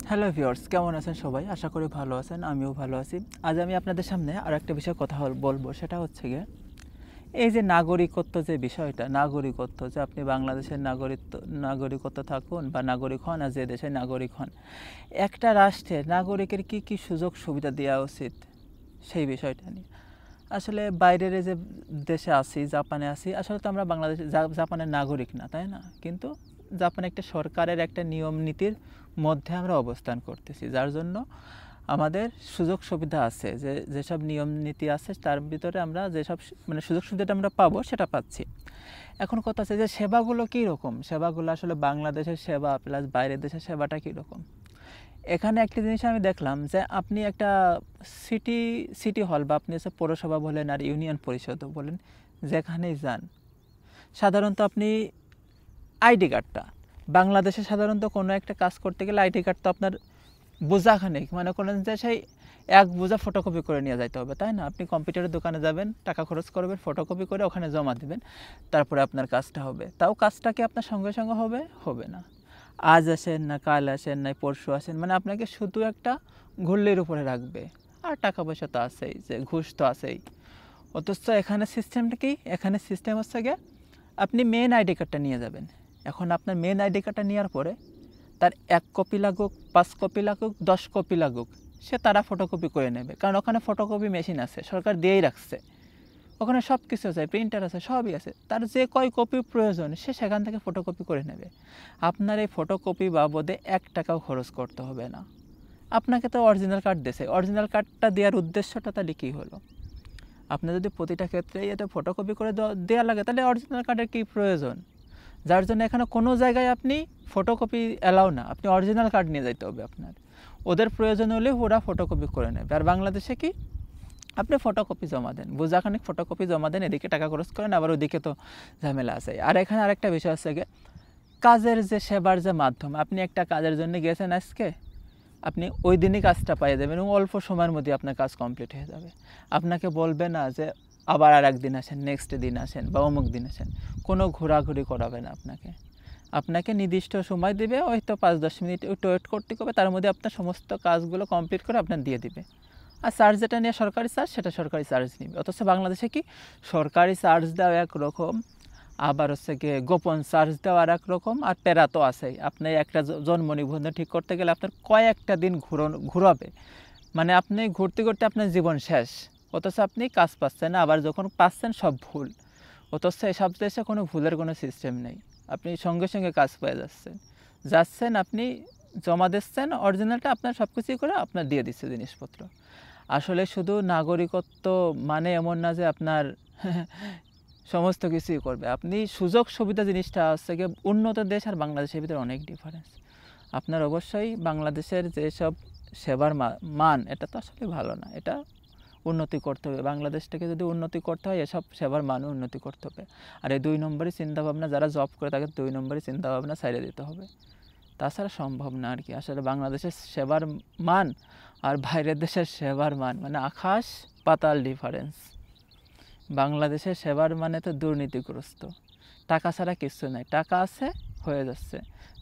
Hello viewers, কেমন আছেন সবাই? আশা করি ভালো আছেন, আমিও ভালো আছি। আজ আমি আপনাদের সামনে আরেকটা বিষয়ে কথা বলবো, সেটা হচ্ছে গিয়ে এই যে নাগরিকত্ব যে বিষয়টা, নাগরিকত্ব যে আপনি বাংলাদেশের নাগরিকত্ব থাকুন বা নাগরিক হন আর যে দেশের নাগরিক হন, একটা রাষ্ট্রের নাগরিকের কি কি সুযোগ সুবিধা দেওয়া উচিত সেই বিষয়টা নিয়ে। আসলে বাইরের যে দেশে আছি, জাপানে আছি, আসলে তো আমরা জাপানের নাগরিক না, তাই না? কিন্তু জাপানে একটা সরকারের একটা নিয়ম নীতির মধ্যে আমরা অবস্থান করতেছি, যার জন্য আমাদের সুযোগ সুবিধা আছে, যেসব নিয়ম নীতি আছে তার ভিতরে আমরা যেসব মানে সুযোগ সুবিধাটা আমরা পাবো সেটা পাচ্ছি। এখন কথা আছে যে সেবাগুলো কী রকম, সেবাগুলো আসলে বাংলাদেশের সেবা প্লাস বাইরের দেশের সেবাটা কীরকম। এখানে একটা জিনিস আমি দেখলাম যে আপনি একটা সিটি হল বা আপনি হচ্ছে পৌরসভা বলেন আর ইউনিয়ন পরিষদও বলেন, যেখানেই যান সাধারণত আপনি আইডি কার্ডটা, বাংলাদেশে সাধারণত কোনো একটা কাজ করতে গেলে আইডি কার্ড তো আপনার বোঝাখানেক, মানে করেন যে সেই এক বোঝা ফটোকপি করে নিয়ে যাইতে হবে, তাই না? আপনি কম্পিউটারের দোকানে যাবেন, টাকা খরচ করবেন, ফটোকপি করে ওখানে জমা দিবেন, তারপরে আপনার কাজটা হবে। তাও কাজটা কি আপনার সঙ্গে সঙ্গে হবে? হবে না। আজ আসেন না কাল আসেন না পরশু আসেন, মানে আপনাকে শুধু একটা ঘুল্লির উপরে রাখবে। আর টাকা পয়সা তো আছেই, যে ঘুষ তো আছেই। অথচ এখানে সিস্টেমটা কি? এখানে সিস্টেম হচ্ছে গিয়ে আপনি মেন আইডি কার্ডটা নিয়ে যাবেন। এখন আপনার মেন আইডি কার্ডটা নেওয়ার পরে তার 1 কপি লাগুক, 5 কপি লাগুক, 10 কপি লাগুক, সে তারা ফটোকপি করে নেবে। কারণ ওখানে ফটোকপি মেশিন আছে, সরকার দিয়েই রাখছে। ওখানে সব কিছু আছে, প্রিন্টার আছে, সবই আছে। তার যে কয় কপি প্রয়োজন সে সেখান থেকে ফটোকপি করে নেবে। আপনার এই ফটোকপি বাবদে 1 টাকাও খরচ করতে হবে না। আপনাকে তো অরিজিনাল কার্ড দিয়েছে, অরিজিনাল কার্ডটা দেওয়ার উদ্দেশ্যটা তাহলে কী হলো? আপনার যদি প্রতিটা ক্ষেত্রেই এতে ফটোকপি করে দেওয়া লাগে, তাহলে অরিজিনাল কার্ডের কী প্রয়োজন? যার জন্য এখানে কোনো জায়গায় আপনি ফটোকপি অ্যালাউ না, আপনি অরিজিনাল কার্ড নিয়ে যেতে হবে আপনার। ওদের প্রয়োজন হলে ওরা ফটোকপি করে নেবে। আর বাংলাদেশে কি, আপনি ফটোকপি জমা দেন, বোঝাখানিক ফটোকপি জমা দেন, এদিকে টাকা খরচ করেন, আবার ওদিকে তো ঝামেলা আছে। আর এখানে আরেকটা বিষয় আছে গিয়ে কাজের যে সেবার যে মাধ্যম, আপনি একটা কাজের জন্য গেছেন আজকে, আপনি ওই দিনই কাজটা পাইয়ে দেবেন এবং অল্প সময়ের মধ্যে আপনার কাজ কমপ্লিট হয়ে যাবে। আপনাকে বলবে না যে আবার আর একদিন আসেন, নেক্সট দিন আসেন বা অমুক দিন আসেন, কোনো ঘোরাঘুরি করাবে না আপনাকে। আপনাকে নির্দিষ্ট সময় দেবে, হয়তো 5-10 মিনিট একটু ওয়েট করতে হবে, তার মধ্যে আপনার সমস্ত কাজগুলো কমপ্লিট করে আপনার দিয়ে দিবে। আর চার্জ যেটা নিয়ে সরকারি চার্জ, সেটা সরকারি চার্জ নেবে। অথচ বাংলাদেশে কি, সরকারি চার্জ দেওয়া একরকম, আবার হচ্ছে গিয়ে গোপন চার্জ দেওয়া আর একরকম, আর টেরা তো আছেই। আপনি একটা জন্ম নিবন্ধন ঠিক করতে গেলে আপনার কয়েকটা দিন ঘুরাবে, মানে আপনি ঘুরতে ঘুরতে আপনার জীবন শেষ। অথচ আপনি কাজ পাচ্ছেন না, আবার যখন পাচ্ছেন সব ভুল। অথচ এসব দেশে কোনো ভুলের কোনো সিস্টেম নেই, আপনি সঙ্গে সঙ্গে কাজ পেয়ে যাচ্ছেন, আপনি জমা দিচ্ছেন অরিজিনালটা, আপনার সব কিছুই করে আপনার দিয়ে দিচ্ছে জিনিসপত্র। আসলে শুধু নাগরিকত্ব মানে এমন না যে আপনার সমস্ত কিছুই করবে। আপনি সুযোগ সুবিধা জিনিসটা হচ্ছে গিয়ে উন্নত দেশ আর বাংলাদেশের ভিতরে অনেক ডিফারেন্স। আপনার অবশ্যই বাংলাদেশের যেসব সেবার মান, এটা তো আসলে ভালো না, এটা উন্নতি করতে হবে। বাংলাদেশটাকে যদি উন্নতি করতে হয়, এসব সেবার মানও উন্নতি করতে হবে। আর এই 2 নম্বরই চিন্তাভাবনা যারা জব করে, তাকে 2 নম্বরই চিন্তাভাবনা ছাড়িয়ে দিতে হবে। তাছাড়া সম্ভব না আর কি। আসলে বাংলাদেশের সেবার মান আর বাইরের দেশের সেবার মান মানে আকাশ পাতাল ডিফারেন্স। বাংলাদেশের সেবার মানে তো দুর্নীতিগ্রস্ত, টাকা ছাড়া কিচ্ছু নাই। টাকা আছে, হয়ে যাচ্ছে,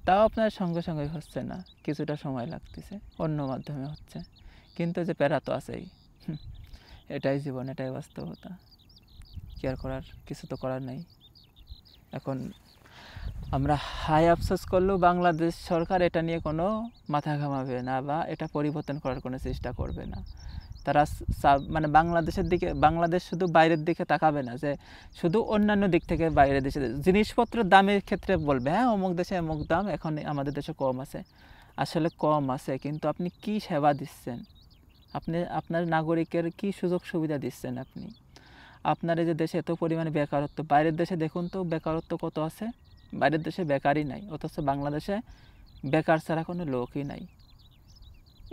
তাও আপনার সঙ্গে সঙ্গে হচ্ছে না, কিছুটা সময় লাগতেছে, অন্য মাধ্যমে হচ্ছে। কিন্তু যে প্যারা তো আছেই, এটাই জীবন, এটাই বাস্তবতা। কি আর করার, কিছু তো করার নাই। এখন আমরা হাই আফসোস করলেও বাংলাদেশ সরকার এটা নিয়ে কোনো মাথা ঘামাবে না বা এটা পরিবর্তন করার কোনো চেষ্টা করবে না। তারা মানে বাংলাদেশের দিকে, বাংলাদেশ শুধু বাইরের দিকে তাকাবে না, যে শুধু অন্যান্য দিক থেকে বাইরের দেশে জিনিসপত্রের দামের ক্ষেত্রে বলবে হ্যাঁ অমুক দেশে অমুক দাম, এখন আমাদের দেশে কম আছে। আসলে কম আছে, কিন্তু আপনি কি সেবা দিচ্ছেন, আপনি আপনার নাগরিকের কি সুযোগ সুবিধা দিচ্ছেন আপনি? আপনার এই যে দেশে এত পরিমাণে বেকারত্ব, বাইরের দেশে দেখুন তো বেকারত্ব কত আছে। বাইরের দেশে বেকারই নাই, অথচ বাংলাদেশে বেকার ছাড়া কোনো লোকই নাই।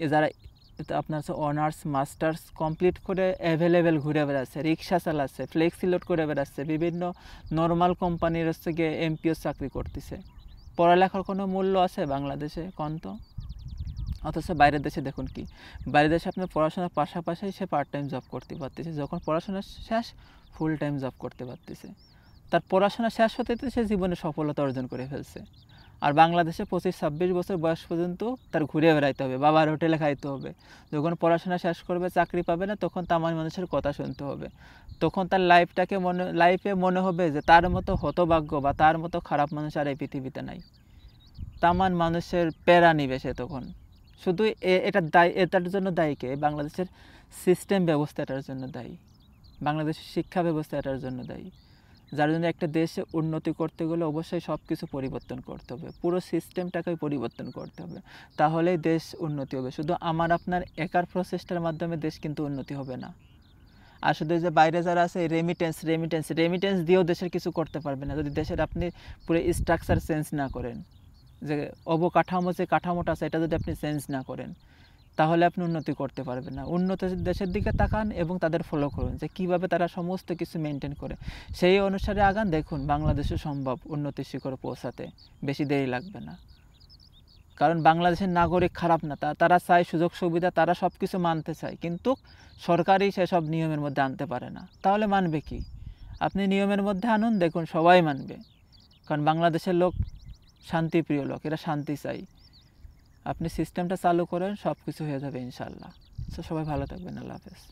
এ যারা আপনার হচ্ছে অনার্স মাস্টার্স কমপ্লিট করে অ্যাভেলেবেল ঘুরে বেড়াচ্ছে, রিক্সা চালাচ্ছে, ফ্লেক্সি লোড করে বেড়াচ্ছে, বিভিন্ন নর্মাল কোম্পানির হচ্ছে গিয়ে এমপিও চাকরি করতেছে। পড়ালেখার কোনো মূল্য আছে বাংলাদেশে কোন তো? অথচ বাইরের দেশে দেখুন কি, বাইরের দেশে আপনার পড়াশোনার পাশাপাশি সে পার্ট টাইম জব করতে পারতেছে, যখন পড়াশোনা শেষ ফুল টাইম জব করতে পারতেছে। তার পড়াশোনা শেষ হতে সে জীবনে সফলতা অর্জন করে ফেলছে। আর বাংলাদেশে 25-26 বছর বয়স পর্যন্ত তার ঘুরে বেড়াইতে হবে, বাবার হোটেলে খাইতে হবে। যখন পড়াশোনা শেষ করবে, চাকরি পাবে না, তখন তামাম মানুষের কথা শুনতে হবে। তখন তার লাইফে মনে হবে যে তার মতো হতভাগ্য বা তার মতো খারাপ মানুষ আর এই পৃথিবীতে নাই। তামান মানুষের প্যারা নিবে সে তখন। শুধু এটার জন্য দায়ী কে? বাংলাদেশের সিস্টেম ব্যবস্থা এটার জন্য দায়ী, বাংলাদেশের শিক্ষা ব্যবস্থা এটার জন্য দায়ী। যার জন্য একটা দেশে উন্নতি করতে গেলে অবশ্যই সব কিছু পরিবর্তন করতে হবে, পুরো সিস্টেমটাকে পরিবর্তন করতে হবে, তাহলেই দেশ উন্নতি হবে। শুধু আমার আপনার একার প্রচেষ্টার মাধ্যমে দেশ কিন্তু উন্নতি হবে না। আর শুধু যে বাইরে যারা আছে রেমিটেন্স দিয়েও দেশের কিছু করতে পারবে না, যদি দেশের আপনি পুরো স্ট্রাকচার চেঞ্জ না করেন, যে অবকাঠামো যে কাঠামোটা আছে এটা যদি আপনি চেঞ্জ না করেন, তাহলে আপনি উন্নতি করতে পারবেন না। উন্নত দেশের দিকে তাকান এবং তাদের ফলো করুন যে কীভাবে তারা সমস্ত কিছু মেনটেন করে, সেই অনুসারে আগান, দেখুন বাংলাদেশও সম্ভব উন্নতির শিখরে পৌঁছাতে, বেশি দেরি লাগবে না। কারণ বাংলাদেশের নাগরিক খারাপ না, তারা চায় সুযোগ সুবিধা, তারা সব কিছু মানতে চায়, কিন্তু সরকারই সেসব নিয়মের মধ্যে আনতে পারে না। তাহলে মানবে কি? আপনি নিয়মের মধ্যে আনুন, দেখুন সবাই মানবে। কারণ বাংলাদেশের লোক শান্তিপ্রিয় লোক, এরা শান্তি চাই। আপনি সিস্টেমটা চালু করেন, সব কিছু হয়ে যাবে ইনশাল্লাহ। সবাই ভালো থাকবেন, আল্লাহ হাফেজ।